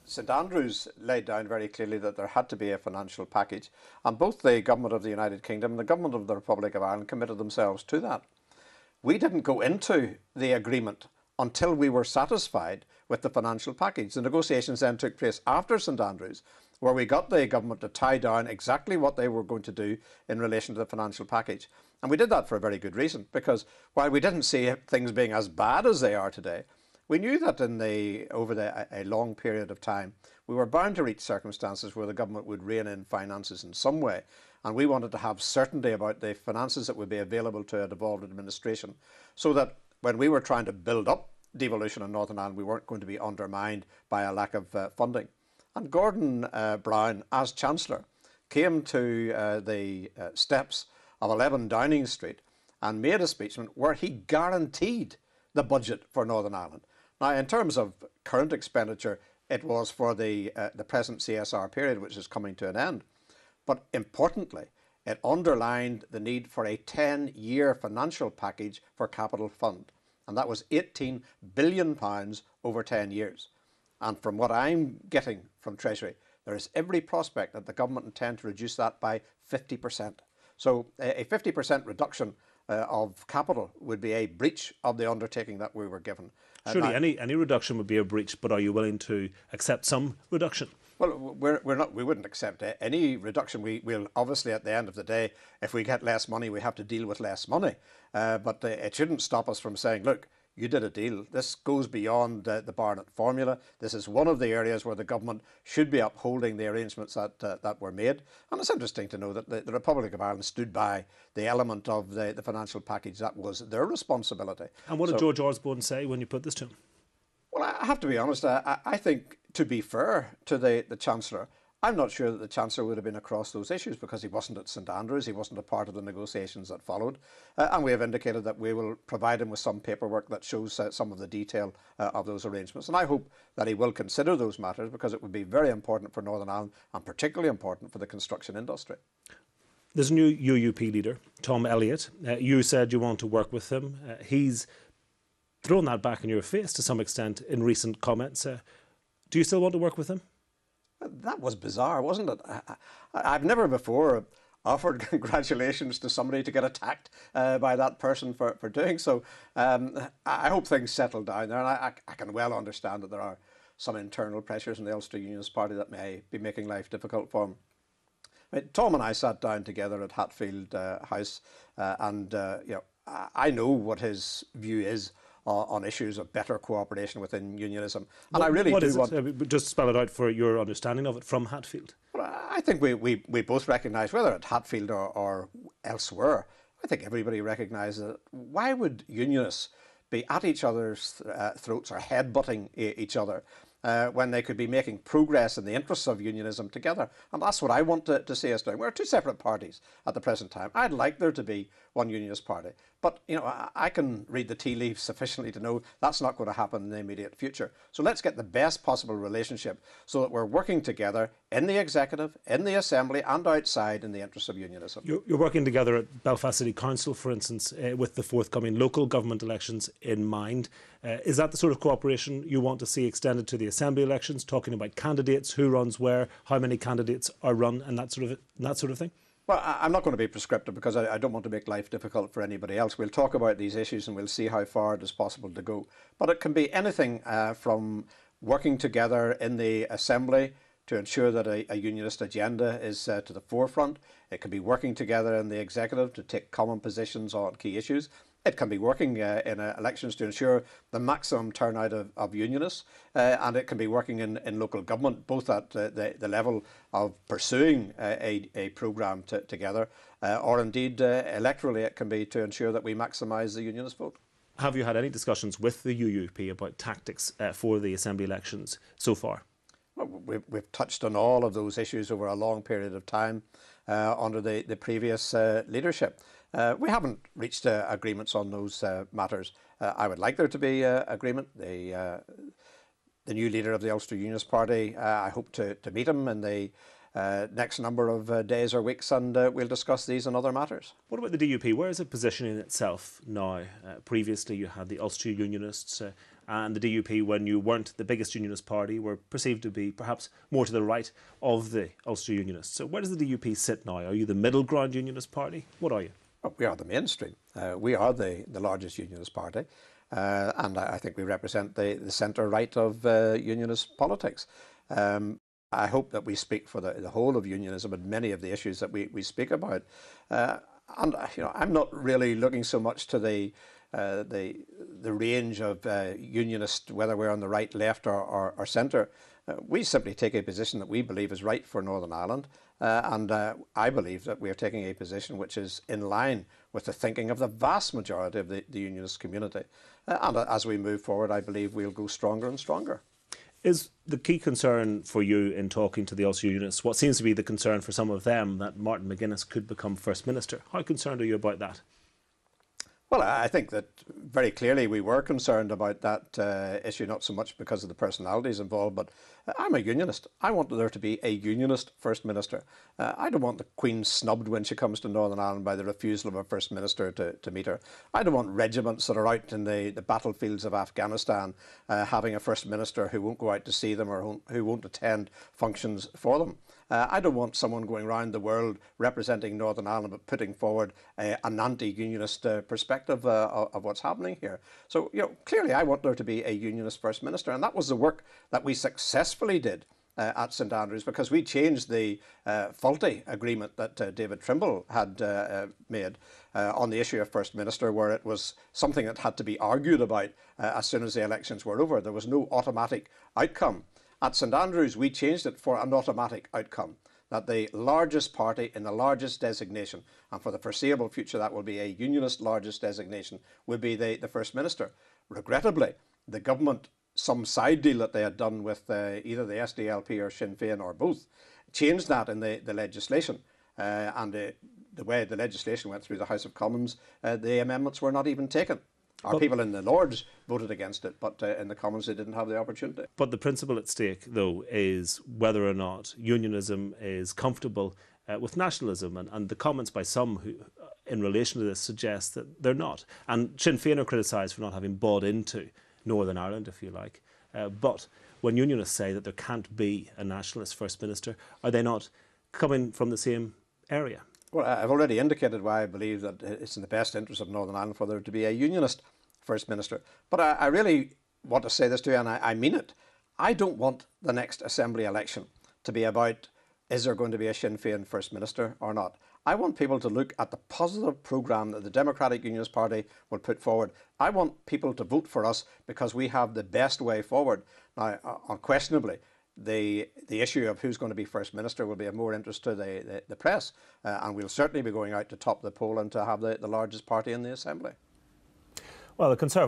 St Andrews laid down very clearly that there had to be a financial package, and both the Government of the United Kingdom and the Government of the Republic of Ireland committed themselves to that. We didn't go into the agreement until we were satisfied with the financial package. The negotiations then took place after St Andrews, where we got the government to tie down exactly what they were going to do in relation to the financial package. And we did that for a very good reason, because while we didn't see things being as bad as they are today, we knew that over a long period of time, we were bound to reach circumstances where the government would rein in finances in some way. And we wanted to have certainty about the finances that would be available to a devolved administration, so that when we were trying to build up devolution in Northern Ireland, we weren't going to be undermined by a lack of funding. And Gordon Brown, as Chancellor, came to the steps of 11 Downing Street and made a speech where he guaranteed the budget for Northern Ireland. Now, in terms of current expenditure, it was for the present CSR period, which is coming to an end. But importantly, it underlined the need for a 10-year financial package for capital fund. And that was £18 billion over 10 years. And from what I'm getting from Treasury, there is every prospect that the government intend to reduce that by 50%. So a 50% reduction of capital would be a breach of the undertaking that we were given. Surely any reduction would be a breach, but are you willing to accept some reduction? Well, we wouldn't accept any reduction. We'll obviously, at the end of the day, if we get less money, we have to deal with less money. But it shouldn't stop us from saying, look, you did a deal. This goes beyond the Barnett formula. This is one of the areas where the government should be upholding the arrangements that were made. And it's interesting to know that the Republic of Ireland stood by the element of the financial package that was their responsibility. And what did George Osborne say when you put this to him? Well, I have to be honest, I think, to be fair to the Chancellor, I'm not sure that the Chancellor would have been across those issues, because he wasn't at St Andrews, he wasn't a part of the negotiations that followed. And we have indicated that we will provide him with some paperwork that shows some of the detail of those arrangements. And I hope that he will consider those matters, because it would be very important for Northern Ireland and particularly important for the construction industry. There's a new UUP leader, Tom Elliott. You said you want to work with him. He's thrown that back in your face to some extent in recent comments. Do you still want to work with him? That was bizarre, wasn't it? I've never before offered congratulations to somebody to get attacked by that person for doing so. I hope things settle down there, and I can well understand that there are some internal pressures in the Ulster Unionist Party that may be making life difficult for him. I mean, Tom and I sat down together at Hatfield House, and I know what his view is on issues of better cooperation within unionism. And I really do want... Just spell it out for your understanding of it from Hatfield. Well, I think we both recognise, whether at Hatfield or elsewhere, I think everybody recognises that why would unionists be at each other's throats or headbutting each other when they could be making progress in the interests of unionism together? And that's what I want to see us doing. We're two separate parties at the present time. I'd like there to be one unionist party. But, I can read the tea leaves sufficiently to know that's not going to happen in the immediate future. So let's get the best possible relationship so that we're working together in the executive, in the assembly and outside in the interests of unionism. You're working together at Belfast City Council, for instance, with the forthcoming local government elections in mind. Is that the sort of cooperation you want to see extended to the assembly elections, talking about candidates, who runs where, how many candidates are run and that sort of thing? Well, I'm not going to be prescriptive, because I don't want to make life difficult for anybody else. We'll talk about these issues and we'll see how far it is possible to go. But it can be anything from working together in the Assembly to ensure that a unionist agenda is to the forefront. It can be working together in the Executive to take common positions on key issues. It can be working in elections to ensure the maximum turnout of unionists, and it can be working in local government, both at the level of pursuing a programme together, or indeed electorally it can be to ensure that we maximise the unionist vote. Have you had any discussions with the UUP about tactics for the Assembly elections so far? Well, we've touched on all of those issues over a long period of time under the previous leadership. We haven't reached agreements on those matters. I would like there to be agreement. The new leader of the Ulster Unionist Party, I hope to meet him in the next number of days or weeks, and we'll discuss these and other matters. What about the DUP? Where is it positioning itself now? Previously you had the Ulster Unionists. and the DUP, when you weren't the biggest unionist party, were perceived to be perhaps more to the right of the Ulster Unionists. So where does the DUP sit now? Are you the middle ground unionist party? What are you? Well, we are the mainstream. We are the largest unionist party, and I think we represent the centre-right of unionist politics. I hope that we speak for the whole of unionism and many of the issues that we speak about. And I'm not really looking so much to the range of unionists, whether we're on the right, left, or centre. We simply take a position that we believe is right for Northern Ireland, and I believe that we are taking a position which is in line with the thinking of the vast majority of the unionist community. And as we move forward, I believe we'll go stronger and stronger. Is the key concern for you in talking to the Ulster Unionists what seems to be the concern for some of them, that Martin McGuinness could become First Minister? How concerned are you about that? Well, I think that very clearly we were concerned about that issue, not so much because of the personalities involved, but I'm a unionist. I want there to be a unionist First Minister. I don't want the Queen snubbed when she comes to Northern Ireland by the refusal of a First Minister to meet her. I don't want regiments that are out in the battlefields of Afghanistan having a First Minister who won't go out to see them or who won't attend functions for them. I don't want someone going around the world representing Northern Ireland but putting forward an anti-unionist perspective of what's happening here. So, clearly I want there to be a unionist First Minister, and that was the work that we successfully did at St Andrews, because we changed the faulty agreement that David Trimble had made on the issue of First Minister, where it was something that had to be argued about as soon as the elections were over. There was no automatic outcome. At St Andrews, we changed it for an automatic outcome, that the largest party in the largest designation, and for the foreseeable future that will be a unionist largest designation, will be the First Minister. Regrettably, the government, some side deal that they had done with either the SDLP or Sinn Féin or both, changed that in the legislation. And the way the legislation went through the House of Commons, the amendments were not even taken. Our people in the Lords voted against it, but in the Commons they didn't have the opportunity. But the principle at stake, though, is whether or not unionism is comfortable with nationalism, and the comments by some who, in relation to this, suggest that they're not. And Sinn Féin are criticised for not having bought into Northern Ireland, if you like. But when unionists say that there can't be a nationalist First Minister, are they not coming from the same area? Well, I've already indicated why I believe that it's in the best interest of Northern Ireland for there to be a unionist First Minister. But I really want to say this to you, and I mean it. I don't want the next Assembly election to be about, is there going to be a Sinn Féin First Minister or not? I want people to look at the positive programme that the Democratic Unionist Party will put forward. I want people to vote for us because we have the best way forward. Now, unquestionably, the issue of who's going to be First Minister will be of more interest to the press, and we'll certainly be going out to top the poll and to have the largest party in the Assembly. Well, the Conservative